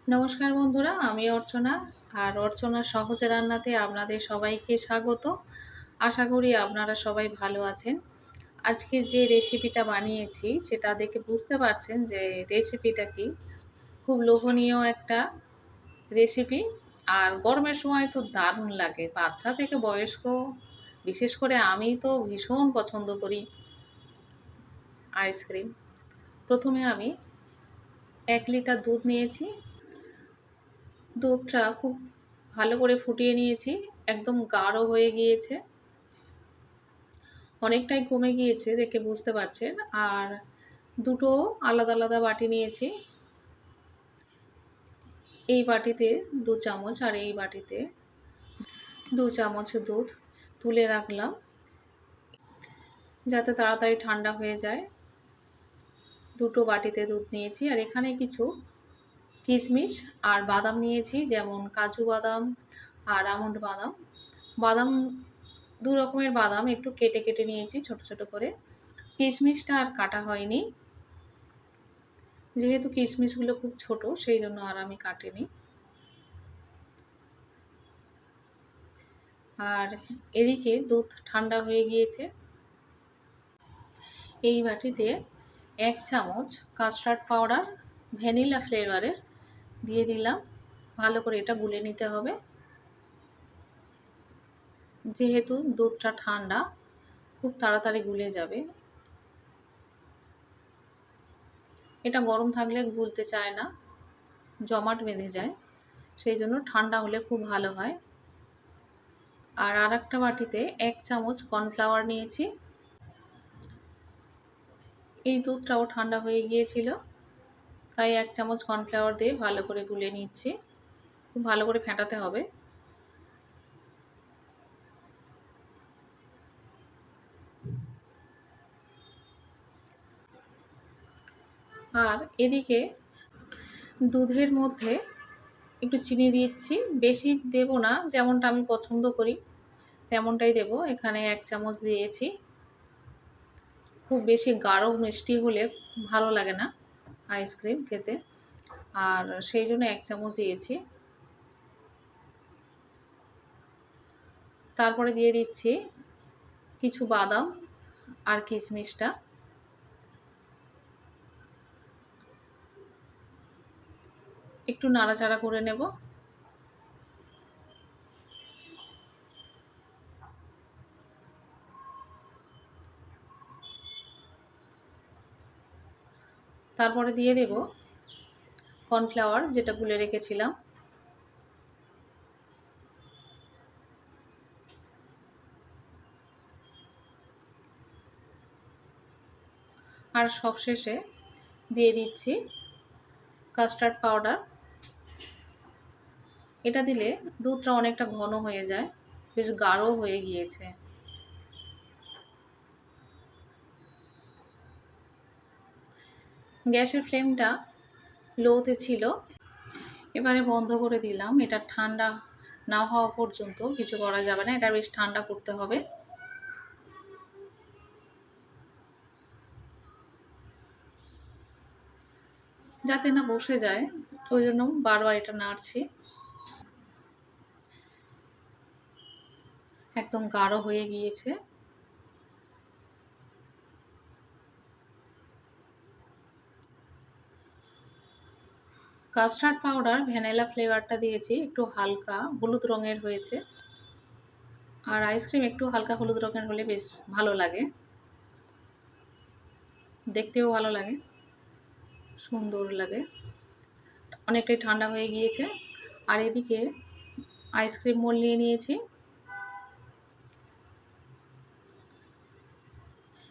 নমস্কার বন্ধুরা, আমি অর্চনা। আর অর্চনার সহজে রান্নাতে আপনাদের সবাইকে স্বাগত। আশা করি আপনারা সবাই ভালো আছেন। আজকে যে রেসিপিটা বানিয়েছি সেটা দেখে বুঝতে পারছেন যে রেসিপিটা কি। খুব লোভনীয় একটা রেসিপি। আর গরমের সময় তো দারুণ লাগে। বাচ্চা থেকে বয়স্ক, বিশেষ করে আমি তো ভীষণ পছন্দ করি আইসক্রিম। প্রথমে আমি ১ লিটার দুধ নিয়েছি। দুধটা খুব ভালো করে ফুটিয়ে নিয়েছি। একদম গাঢ় হয়ে গিয়েছে। অনেকটাই কমে গিয়েছে দেখে বুঝতে পারছেন। আর দুটো আলাদা আলাদা বাটি নিয়েছি। এই বাটিতে ২ চামচ আর এই বাটিতে ২ চামচ দুধ তুলে রাখলাম যাতে তাড়াতাড়ি ঠান্ডা হয়ে যায়। দুটো বাটিতে দুধ নিয়েছি আর এখানে কিছু কিশমিশ আর বাদাম নিয়েছি, যেমন কাজু বাদাম আর আমন্ড বাদাম। বাদাম ২ রকমের বাদাম একটু কেটে কেটে নিয়েছি ছোট ছোট করে। কিশমিশটা আর কাটা হয়নি, যেহেতু কিশমিশগুলো খুব ছোট সেই জন্য আর আমি কাটিনি। আর এদিকে দুধ ঠান্ডা হয়ে গিয়েছে। এই বাটিতে ১ চামচ কাস্টার্ড পাউডার ভ্যানিলা ফ্লেভারের দিয়ে দিলাম। ভালো করে এটা গুলে নিতে হবে, যেহেতু দুধটা ঠান্ডা খুব তাড়াতাড়ি গুলে যাবে। এটা গরম থাকলে গুলতে চায় না, জমাট বেঁধে যায়, সেই জন্য ঠান্ডা হলে খুব ভালো হয়। আর আরেকটা বাটিতে ১ চামচ কর্নফ্লাওয়ার নিয়েছি। এই দুধটাও ঠান্ডা হয়ে গিয়েছিল, তাই ১ চামচ কর্নফ্লাওয়ার দিয়ে ভালো করে গুলে নিচ্ছি। খুব ভালো করে ফেটাতে হবে। আর এদিকে দুধের মধ্যে একটু চিনি দিচ্ছি, বেশি দেব না, যেমনটা আমি পছন্দ করি তেমনটাই দেব। এখানে ১ চামচ দিয়েছি। খুব বেশি গাঢ় মিষ্টি হলে ভালো লাগে না আইসক্রিম খেতে, আর সেই জন্য ১ চামচ দিয়েছি। তারপরে দিয়ে দিচ্ছি কিছু বাদাম আর কিশমিশটা। একটু নাড়াচাড়া করে নেব। তারপরে দিয়ে দেব কর্নফ্লাওয়ার যেটা গুলে রেখেছিলাম। আর সবশেষে দিয়ে দিচ্ছি কাস্টার্ড পাউডার। এটা দিলে দুধটা অনেকটা ঘন হয়ে যায়, বেশ গাঢ় হয়ে গিয়েছে। গ্যাসের ফ্লেমটা লোতে ছিল, এবারে বন্ধ করে দিলাম। এটা ঠান্ডা না হওয়া পর্যন্ত কিছু করা যাবে না, এটা বেশ ঠান্ডা করতে হবে। যাতে না বসে যায়, ওই জন্য বারবার এটা নাড়ছি। একদম গাঢ় হয়ে গিয়েছে। কাস্টার্ড পাউডার ভ্যানিলা ফ্লেভারটা দিয়েছি, একটু হালকা হলুদ রঙের হয়েছে। আর আইসক্রিম একটু হালকা হলুদ রঙের হলে বেশ ভালো লাগে, দেখতেও ভালো লাগে, সুন্দর লাগে। অনেকটাই ঠান্ডা হয়ে গিয়েছে। আর এদিকে আইসক্রিম মোল্ড নিয়ে নিয়েছি।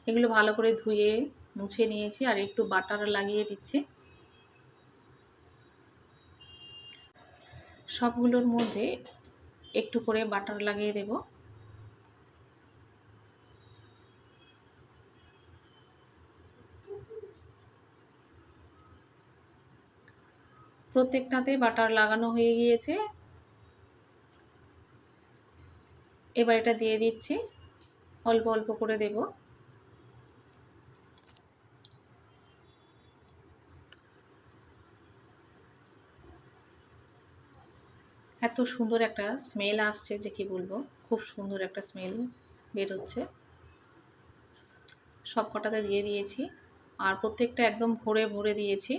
এগুলো ভালো করে ধুয়ে মুছে নিয়েছি আর একটু বাটার লাগিয়ে দিচ্ছি। সবগুলোর মধ্যে একটু করে বাটার লাগিয়ে দেব। প্রত্যেকটাতে বাটার লাগানো হয়ে গিয়েছে। এবার এটা দিয়ে দিচ্ছি, অল্প অল্প করে দেব। এত সুন্দর একটা স্মেল আসছে যে কি বলবো, খুব সুন্দর একটা স্মেল বের হচ্ছে। সব কটাতে দিয়ে দিয়েছি, আর প্রত্যেকটা একদম ভরে ভরে দিয়েছি।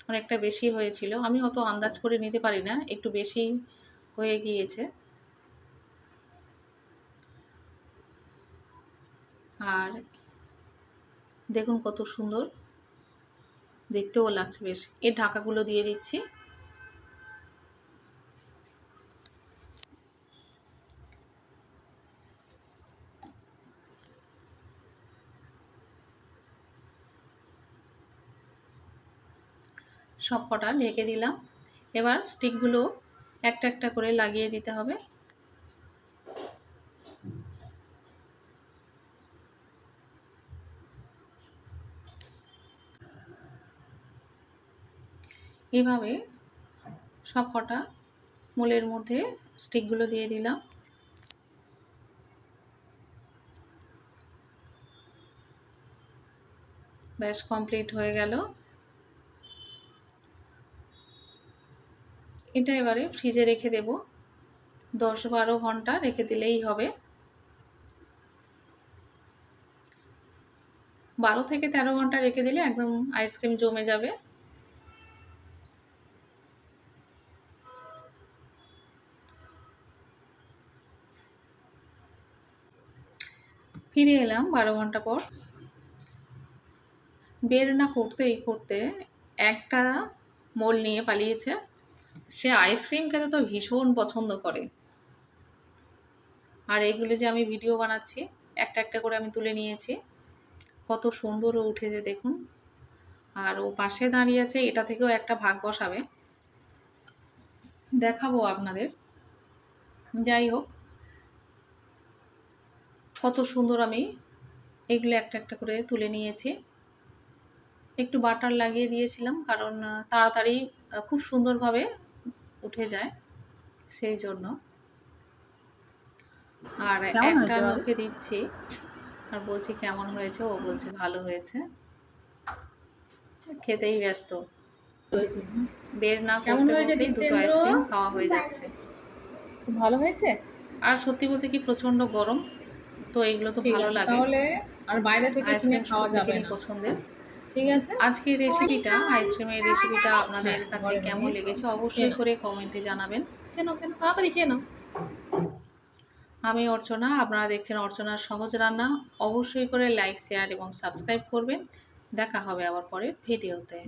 অনেকটা বেশি হয়েছিল, আমি অত আন্দাজ করে নিতে পারি না, একটু বেশি হয়ে গিয়েছে। আর দেখুন কত সুন্দর দেখতেও লাগছে বেশ। এর ঢাকাগুলো দিয়ে দিচ্ছি। সব কটা ঢেকে দিলাম। এবার স্টিকগুলো একটা একটা করে লাগিয়ে দিতে হবে। এভাবে সব কটা মোলের মধ্যে স্টিকগুলো দিয়ে দিলাম। ব্যাস কমপ্লিট হয়ে গেল। এটা এবারে ফ্রিজে রেখে দেব, 10-12 ঘন্টা রেখে দিলেই হবে। 12 থেকে 13 ঘন্টা রেখে দিলে একদম আইসক্রিম জমে যাবে। ফিরে এলাম 12 ঘন্টা পর। বের না করতেই করতে একটা মোল নিয়ে পালিয়েছে। সে আইসক্রিম খেতে তো ভীষণ পছন্দ করে। আর এগুলো যে আমি ভিডিও বানাচ্ছি, একটা একটা করে আমি তুলে নিয়েছি। কত সুন্দর ও উঠেছে দেখুন। আর ও পাশে দাঁড়িয়ে আছে, এটা থেকেও একটা ভাগ বসাবে, দেখাবো আপনাদের। যাই হোক, কত সুন্দর আমি এগুলো একটা একটা করে তুলে নিয়েছি। একটু বাটার লাগিয়ে দিয়েছিলাম, কারণ তাড়াতাড়ি খুব সুন্দরভাবে উঠে যায় সেই জন্য। আর একটা আমি ওকে দিচ্ছি আর বলছি কেমন হয়েছে, ও বলছে ভালো হয়েছে। খেতেই ব্যস্ত, বের না করতে করতেই দুটো আইসক্রিম খাওয়া হয়ে যাচ্ছে। খুব ভালো হয়েছে। আর সত্যি বলতে কি প্রচণ্ড গরম, তো এগুলো তো ভালো লাগে। তাহলে আর বাইরে থেকে কিনে খাওয়া যাবে না। পছন্দের। ঠিক আছে, আজকের রেসিপিটা, আইসক্রিমের রেসিপিটা আপনাদের কাছে কেমন লেগেছে অবশ্যই করে কমেন্টে জানাবেন। কেন তাড়াতাড়ি খেয়ে নাও। আমি অর্চনা, আপনারা দেখছেন অর্চনার সহজ রান্না। অবশ্যই করে লাইক, শেয়ার এবং সাবস্ক্রাইব করবেন। দেখা হবে আবার পরের ভিডিওতে।